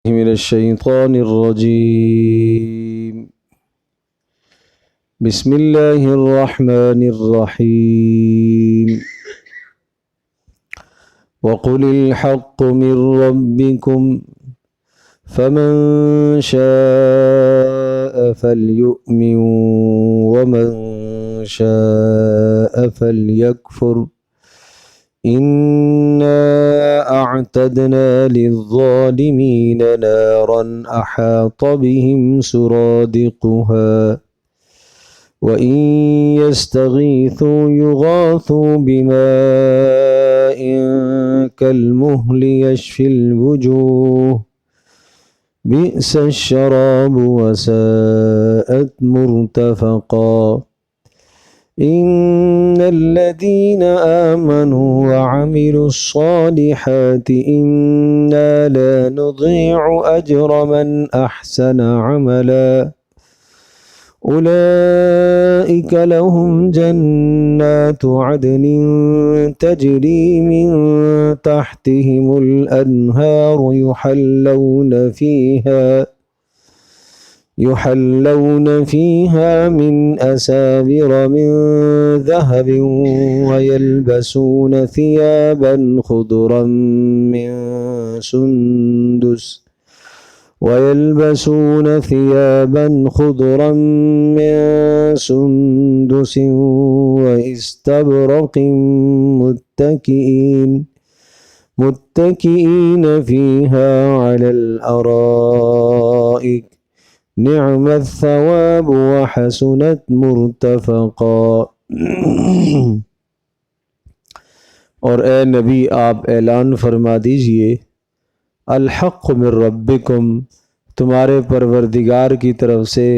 من الشيطان الرجيم. بسم الله الرحمن الرحيم. وقل الحق من ربكم فمن شاء فليؤمن ومن شاء فليكفر إنا أعتدنا للظالمين نارا أحاط بهم سرادقها وإن يستغيثوا يغاثوا بماء كالمهل يشفي الوجوه بئس الشراب وساءت مرتفقا إن الذين آمنوا وعملوا الصالحات إنا لا نضيع أجر من أحسن عملا أولئك لهم جنات عدن تجري من تحتهم الأنهار يحلون فيها من أساور من ذهب ويلبسون ثيابا خضرا من سندس واستبرق متكئين فيها على الأرائك نعم الثواب وحسنت مرتفقا۔ اور اے نبی آپ اعلان فرما دیجئے الحق من ربکم، تمہارے پروردگار کی طرف سے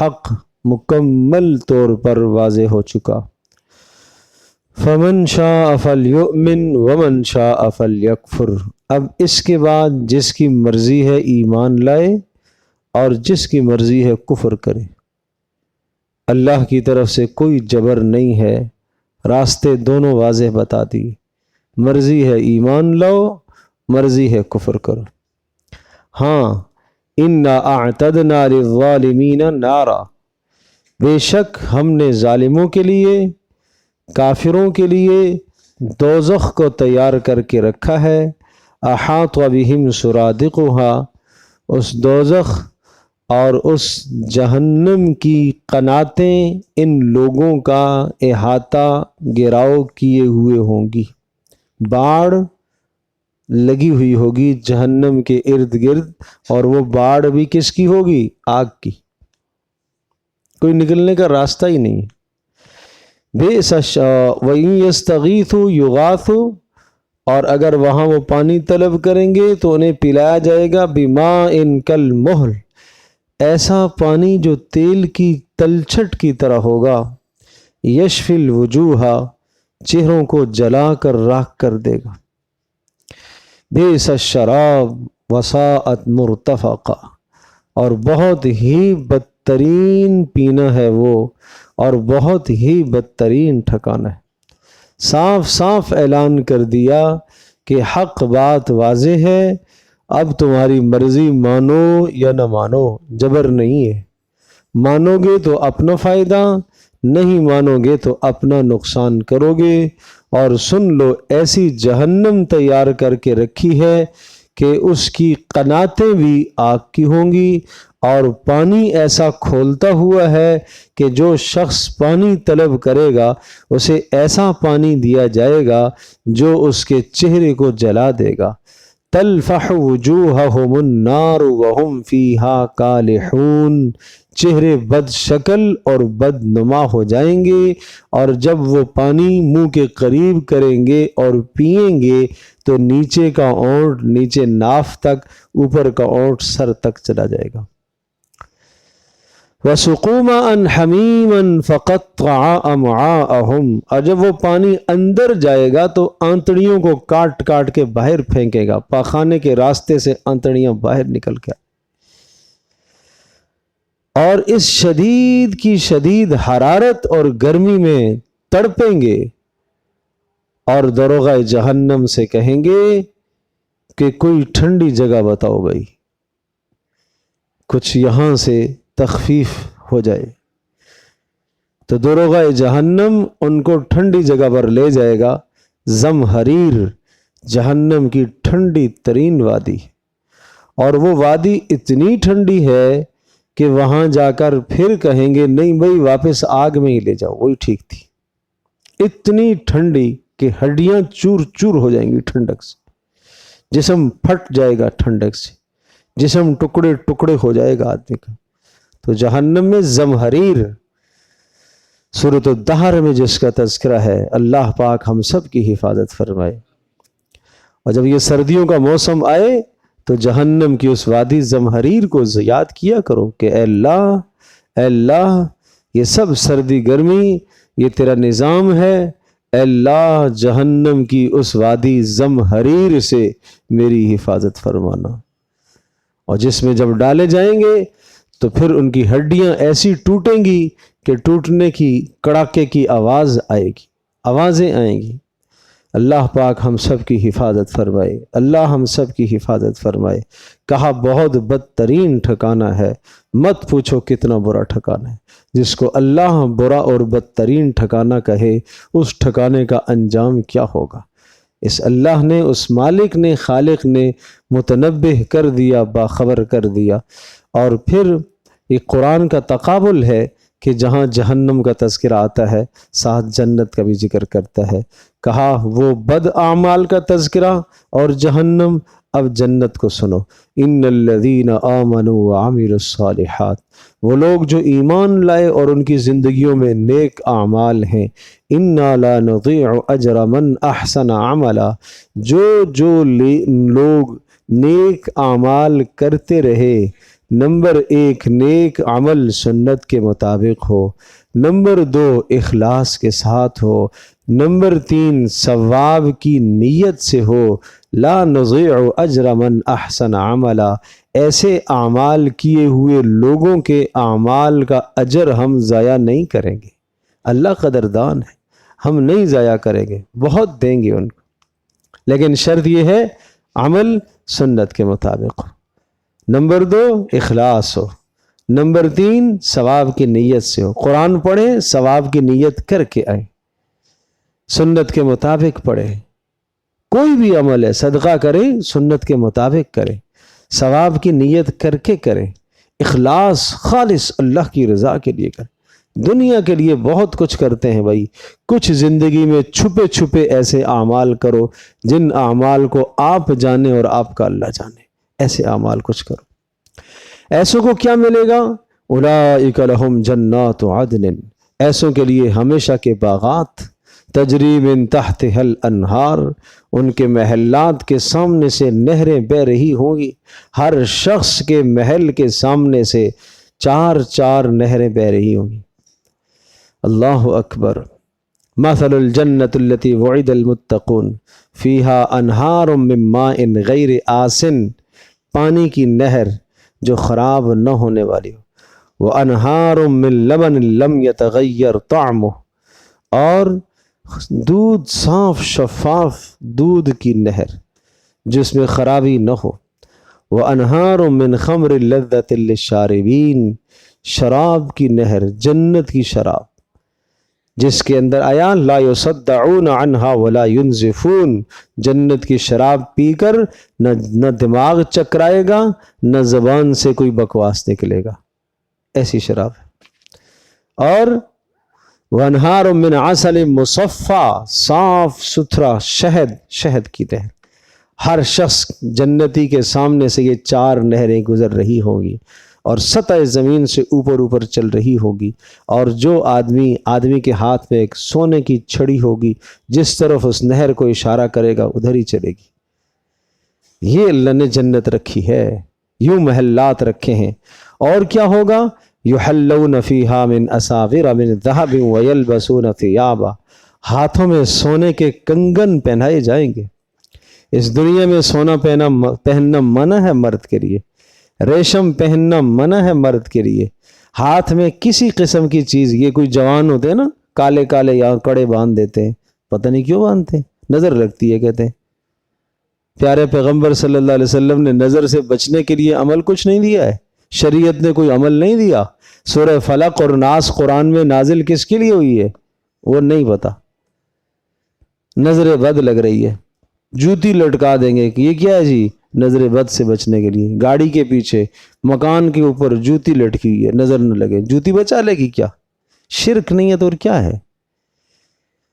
حق مکمل طور پر واضح ہو چکا۔ فمن شاء فلیؤمن ومن شاء فلیکفر، اب اس کے بعد جس کی مرضی ہے ایمان لائے اور جس کی مرضی ہے کفر کرے۔ اللہ کی طرف سے کوئی جبر نہیں ہے، راستے دونوں واضح بتا دی، مرضی ہے ایمان لاؤ، مرضی ہے کفر کرو۔ ہاں انا اعتدنا للظالمین نارا، بے شک ہم نے ظالموں کے لیے، کافروں کے لیے دوزخ کو تیار کر کے رکھا ہے۔ احاط بہم سرادقها، اس دوزخ اور اس جہنم کی قناتیں ان لوگوں کا احاطہ گھیراؤ کیے ہوئے ہوں گی، باڑ لگی ہوئی ہوگی جہنم کے ارد گرد، اور وہ باڑ بھی کس کی ہوگی؟ آگ کی، کوئی نکلنے کا راستہ ہی نہیں۔ وَإِن يَسْتَغِيثُوا يُغَاثُوا، اور اگر وہاں وہ پانی طلب کریں گے تو انہیں پلایا جائے گا بِمَاءٍ كَالْمُهْلِ، ایسا پانی جو تیل کی تلچھٹ کی طرح ہوگا، یشفی الوجوہ، چہروں کو جلا کر راکھ کر دے گا۔ بئس الشراب وساءت مرتفقا، اور بہت ہی بدترین پینا ہے وہ، اور بہت ہی بدترین ٹھکانہ ہے۔ صاف صاف اعلان کر دیا کہ حق بات واضح ہے، اب تمہاری مرضی مانو یا نہ مانو، جبر نہیں ہے۔ مانو گے تو اپنا فائدہ، نہیں مانو گے تو اپنا نقصان کرو گے۔ اور سن لو ایسی جہنم تیار کر کے رکھی ہے کہ اس کی قناتیں بھی آگ کی ہوں گی، اور پانی ایسا کھولتا ہوا ہے کہ جو شخص پانی طلب کرے گا اسے ایسا پانی دیا جائے گا جو اس کے چہرے کو جلا دے گا۔ تلفح وجوہہم النار وہم فیہا کالحون، چہرے بد شکل اور بد نما ہو جائیں گے، اور جب وہ پانی منہ کے قریب کریں گے اور پئیں گے تو نیچے کا اونٹ نیچے ناف تک، اوپر کا اونٹ سر تک چلا جائے گا۔ وَسُقُوا مَاءً حَمِيمًا فَقَطَّعَ أَمْعَاءَهُمْ، اور جب وہ پانی اندر جائے گا تو آنتڑیوں کو کاٹ کاٹ کے باہر پھینکے گا، پاخانے کے راستے سے آنتڑیاں باہر نکل کے، اور اس شدید کی شدید حرارت اور گرمی میں تڑپیں گے، اور دروغہ جہنم سے کہیں گے کہ کوئی ٹھنڈی جگہ بتاؤ بھائی، کچھ یہاں سے تخفیف ہو جائے۔ تو دروغہ جہنم ان کو ٹھنڈی جگہ پر لے جائے گا، زمہریر جہنم کی ٹھنڈی ترین وادی، اور وہ وادی اتنی ٹھنڈی ہے کہ وہاں جا کر پھر کہیں گے نہیں بھائی واپس آگ میں ہی لے جاؤ، وہی ٹھیک تھی۔ اتنی ٹھنڈی کہ ہڈیاں چور چور ہو جائیں گی ٹھنڈک سے، جسم پھٹ جائے گا ٹھنڈک سے، جسم ٹکڑے ٹکڑے ہو جائے گا آدمی کا۔ تو جہنم میں زمہریر، سورۃ الدہر میں جس کا تذکرہ ہے، اللہ پاک ہم سب کی حفاظت فرمائے۔ اور جب یہ سردیوں کا موسم آئے تو جہنم کی اس وادی زمہریر کو یاد کیا کرو کہ اے اللہ یہ سب سردی گرمی یہ تیرا نظام ہے، اے اللہ جہنم کی اس وادی زمہریر سے میری حفاظت فرمانا۔ اور جس میں جب ڈالے جائیں گے تو پھر ان کی ہڈیاں ایسی ٹوٹیں گی کہ ٹوٹنے کی کڑاکے کی آوازیں آئیں گی۔ اللہ پاک ہم سب کی حفاظت فرمائے، اللہ ہم سب کی حفاظت فرمائے۔ کہا بہت بدترین ٹھکانہ ہے، مت پوچھو کتنا برا ٹھکانہ ہے۔ جس کو اللہ برا اور بدترین ٹھکانہ کہے اس ٹھکانے کا انجام کیا ہوگا۔ اس اللہ نے، اس مالک نے، خالق نے متنبہ کر دیا، باخبر کر دیا۔ اور پھر یہ قرآن کا تقابل ہے کہ جہاں جہنم کا تذکرہ آتا ہے ساتھ جنت کا بھی ذکر کرتا ہے۔ کہا وہ بد اعمال کا تذکرہ اور جہنم، اب جنت کو سنو۔ ان الذین آمنوا وعملوا الصالحات، وہ لوگ جو ایمان لائے اور ان کی زندگیوں میں نیک اعمال ہیں۔ انا لا نضیع اجر من احسن عملا، جو لوگ نیک اعمال کرتے رہے، نمبر 1 نیک عمل سنت کے مطابق ہو، نمبر 2 اخلاص کے ساتھ ہو، نمبر 3 ثواب کی نیت سے ہو۔ لا نضیع اجر من احسن عملا، ایسے اعمال کیے ہوئے لوگوں کے اعمال کا اجر ہم ضائع نہیں کریں گے۔ اللہ قدردان ہے، ہم نہیں ضائع کریں گے، بہت دیں گے ان کو، لیکن شرط یہ ہے عمل سنت کے مطابق ہو، نمبر 2 اخلاص ہو، نمبر 3 ثواب کی نیت سے ہو۔ قرآن پڑھیں ثواب کی نیت کر کے آئیں، سنت کے مطابق پڑھیں، کوئی بھی عمل ہے صدقہ کریں سنت کے مطابق کریں، ثواب کی نیت کر کے کریں، اخلاص خالص اللہ کی رضا کے لیے کریں۔ دنیا کے لیے بہت کچھ کرتے ہیں بھائی، کچھ زندگی میں چھپے چھپے ایسے اعمال کرو جن اعمال کو آپ جانیں اور آپ کا اللہ جانے، ایسے اعمال کچھ کرو۔ ایسوں کو کیا ملے گا؟ اولئک لہم جنات عدن، ایسوں کے لیے ہمیشہ کے باغات، تجری من تحتها الانہار، ان کے محلات کے سامنے سے نہریں بہہ رہی ہوں گی۔ ہر شخص کے محل کے سامنے سے 4 نہریں بہہ رہی ہوں گی۔ اللہ اکبر۔ مثل الجنت التي وعد المتقون فيها انہار من ماء غیر آسن، پانی کی نہر جو خراب نہ ہونے والی ہو، وانہار من لبن لم يتغیر طعمه، اور دودھ صاف شفاف دودھ کی نہر جس میں خرابی نہ ہو، وانہار من خمر لذۃ للشاربین، شراب کی نہر، جنت کی شراب جس کے اندر آیا لا یصدعون عنہا ولا ینزفون، جنت کی شراب پی کر نہ دماغ چکرائے گا نہ زبان سے کوئی بکواس نکلے گا، ایسی شراب ہے۔ اور وانہار من عسل مصفا، صاف ستھرا شہد کی نہر، ہر شخص جنتی کے سامنے سے یہ 4 نہریں گزر رہی ہوں گی اور سطح زمین سے اوپر چل رہی ہوگی، اور جو آدمی کے ہاتھ میں ایک سونے کی چھڑی ہوگی، جس طرف اس نہر کو اشارہ کرے گا ادھر ہی چلے گی۔ یہ اللہ نے جنت رکھی ہے، یوں محلات رکھے ہیں۔ اور کیا ہوگا؟ یحلون فیہا من اساور من ذہب ویلبسون ثیابا، ہاتھوں میں سونے کے کنگن پہنائے جائیں گے۔ اس دنیا میں سونا پہننا منع ہے مرد کے لیے، ریشم پہننا منع ہے مرد کے لیے، ہاتھ میں کسی قسم کی چیز، یہ کوئی جوان ہوتے ہیں نا کالے یا کڑے باندھ دیتے ہیں، پتہ نہیں کیوں باندھتے ہیں، نظر لگتی ہے کہتے ہیں۔ پیارے پیغمبر صلی اللہ علیہ وسلم نے نظر سے بچنے کے لیے عمل کچھ نہیں دیا ہے، شریعت نے کوئی عمل نہیں دیا؟ سورہ فلق اور ناس قرآن میں نازل کس کے لیے ہوئی ہے وہ نہیں پتا. نظر بد لگ رہی ہے، جوتی لٹکا دیں گے کہ یہ کیا ہے جی؟ نظر بد سے بچنے کے لیے. گاڑی کے پیچھے، مکان کے اوپر جوتی لٹکی ہوئی ہے، نظر نہ لگے. جوتی بچا لے گی کیا؟ شرک نہیں ہے تو اور کیا ہے؟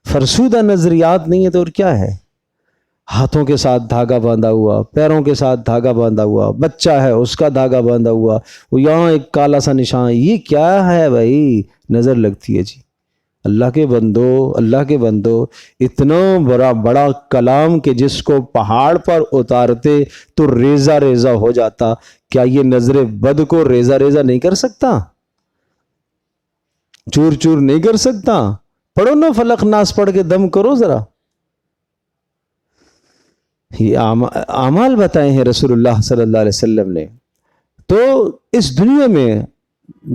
فرسودہ نظریات نہیں ہے تو اور کیا ہے؟ ہاتھوں کے ساتھ دھاگا باندھا ہوا، پیروں کے ساتھ دھاگا باندھا ہوا، بچہ ہے اس کا دھاگا باندھا ہوا، وہ یہاں ایک کالا سا نشان، یہ کیا ہے بھائی؟ نظر لگتی ہے جی. اللہ کے بندو اتنا بڑا کلام کہ جس کو پہاڑ پر اتارتے تو ریزہ ریزہ ہو جاتا، کیا یہ نظر بد کو ریزہ ریزہ نہیں کر سکتا؟ چور چور نہیں کر سکتا؟ پڑھو نا فلق ناس، پڑھ کے دم کرو ذرا. یہ اعمال بتائے ہیں رسول اللہ صلی اللہ علیہ وسلم نے. تو اس دنیا میں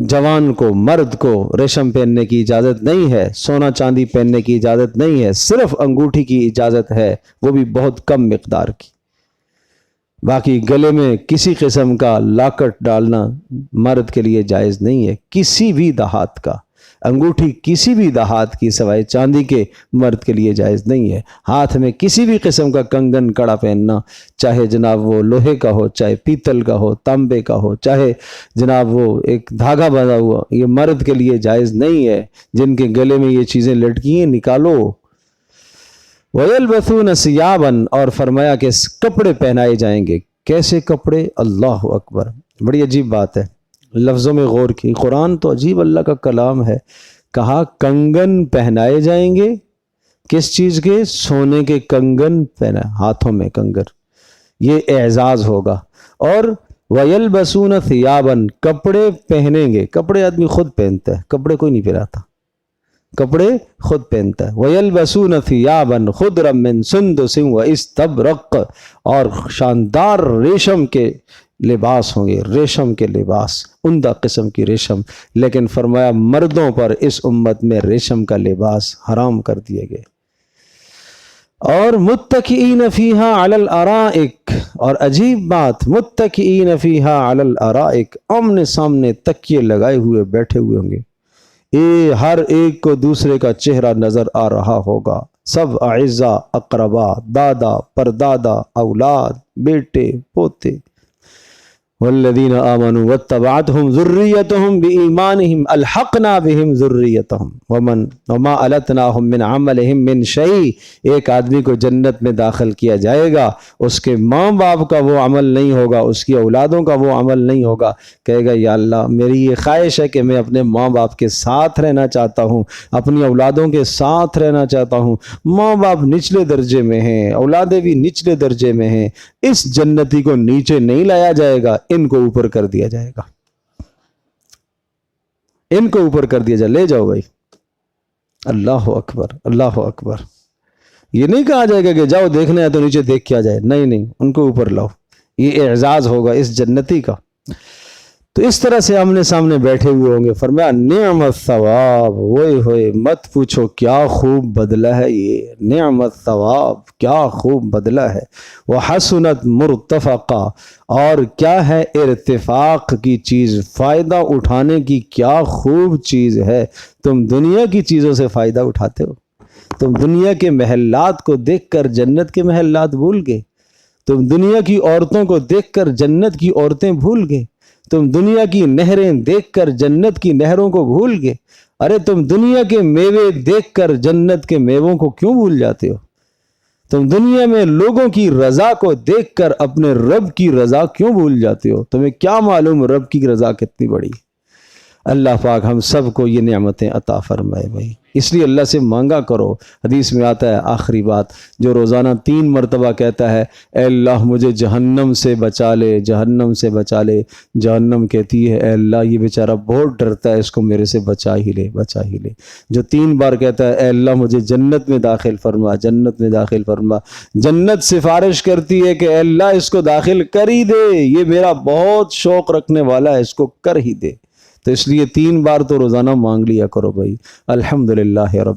جوان کو، مرد کو ریشم پہننے کی اجازت نہیں ہے، سونا چاندی پہننے کی اجازت نہیں ہے، صرف انگوٹھی کی اجازت ہے، وہ بھی بہت کم مقدار کی. باقی گلے میں کسی قسم کا لاکٹ ڈالنا مرد کے لیے جائز نہیں ہے، کسی بھی دہات کا. انگوٹھی کسی بھی دہات کی سوائے چاندی کے مرد کے لیے جائز نہیں ہے. ہاتھ میں کسی بھی قسم کا کنگن کڑا پہننا، چاہے جناب وہ لوہے کا ہو، چاہے پیتل کا ہو، تانبے کا ہو، چاہے جناب وہ ایک دھاگا بندھا ہوا، یہ مرد کے لیے جائز نہیں ہے. جن کے گلے میں یہ چیزیں لٹکی ہیں نکالو. وَيَلْبَثُونَ ثِيَابًا، اور فرمایا کہ کپڑے پہنائے جائیں گے. کیسے کپڑے؟ اللہ اکبر. بڑی عجیب بات ہے، لفظوں میں غور کی. قرآن تو عجیب اللہ کا کلام ہے. کہا کنگن پہنائے جائیں گے. کس چیز کے؟ سونے کے کنگن پہنا، ہاتھوں میں کنگن، یہ اعزاز ہوگا. اور وَيَلْبَسُونَ ثِيَابًا، کپڑے پہنیں گے. کپڑے آدمی خود پہنتا ہے، کپڑے کوئی نہیں پہناتا، کپڑے خود پہنتا ہے. وَيَلْبَسُونَ ثِيَابًا خُضْرًا مِّن سُنْدُسٍ وَإِسْتَبْرَقٍ، اور شاندار ریشم کے لباس ہوں گے، ریشم کے لباس، عمدہ قسم کی ریشم. لیکن فرمایا مردوں پر اس امت میں ریشم کا لباس حرام کر دیے گئے. اور متکئین فیہا علی الارائک، اور عجیب بات، متکئین فیہا علی الارائک، آمنے سامنے تکیے لگائے ہوئے بیٹھے ہوئے ہوں گے. ہر ایک کو دوسرے کا چہرہ نظر آ رہا ہوگا. سب اعزا، اقربا، دادا، پردادا، اولاد، بیٹے، پوتے. والذین آمنوا واتبعتهم ذریتهم بإیمانهم الحقنا بهم ذریتهم وما التناهم من عملهم من شیء. ایک آدمی کو جنت میں داخل کیا جائے گا، اس کے ماں باپ کا وہ عمل نہیں ہوگا، اس کی اولادوں کا وہ عمل نہیں ہوگا. کہے گا یا اللہ میری یہ خواہش ہے کہ میں اپنے ماں باپ کے ساتھ رہنا چاہتا ہوں، اپنی اولادوں کے ساتھ رہنا چاہتا ہوں. ماں باپ نچلے درجے میں ہیں، اولادیں بھی نچلے درجے میں ہیں. اس جنتی کو نیچے نہیں لایا جائے گا، ان کو اوپر کر دیا جائے گا، ان کو اوپر کر دیا جائے. لے جاؤ بھائی. اللہ اکبر، اللہ اکبر. یہ نہیں کہا جائے گا کہ جاؤ دیکھنا ہے تو نیچے دیکھ کے آ جائے، نہیں نہیں، ان کو اوپر لاؤ. یہ اعزاز ہوگا اس جنتی کا. تو اس طرح سے آمنے سامنے بیٹھے ہوئے ہوں گے. فرمایا نعم الثواب، ہوئے ہوئے مت پوچھو کیا خوب بدلہ ہے یہ. نعم الثواب، کیا خوب بدلہ ہے. وحسنت مرتفقہ، اور کیا ہے ارتفاق کی چیز، فائدہ اٹھانے کی کیا خوب چیز ہے. تم دنیا کی چیزوں سے فائدہ اٹھاتے ہو، تم دنیا کے محلات کو دیکھ کر جنت کے محلات بھول گئے، تم دنیا کی عورتوں کو دیکھ کر جنت کی عورتیں بھول گئے، تم دنیا کی نہریں دیکھ کر جنت کی نہروں کو بھول گئے. ارے تم دنیا کے میوے دیکھ کر جنت کے میووں کو کیوں بھول جاتے ہو؟ تم دنیا میں لوگوں کی رضا کو دیکھ کر اپنے رب کی رضا کیوں بھول جاتے ہو؟ تمہیں کیا معلوم رب کی رضا کتنی بڑی. اللہ پاک ہم سب کو یہ نعمتیں عطا فرمائے بھائی. اس لیے اللہ سے مانگا کرو. حدیث میں آتا ہے آخری بات جو روزانہ 3 مرتبہ کہتا ہے اے اللہ مجھے جہنم سے بچا لے، جہنم سے بچا لے. جہنم کہتی ہے اے اللہ یہ بیچارہ بہت ڈرتا ہے، اس کو میرے سے بچا ہی لے، بچا ہی لے. جو 3 بار کہتا ہے اے اللہ مجھے جنت میں داخل فرما، جنت میں داخل فرما، جنت سفارش کرتی ہے کہ اے اللہ اس کو داخل کر ہی دے، یہ میرا بہت شوق رکھنے والا ہے، اس کو کر ہی دے. تو اس لیے 3 بار تو روزانہ مانگ لیا کرو بھائی. الحمدللہ رب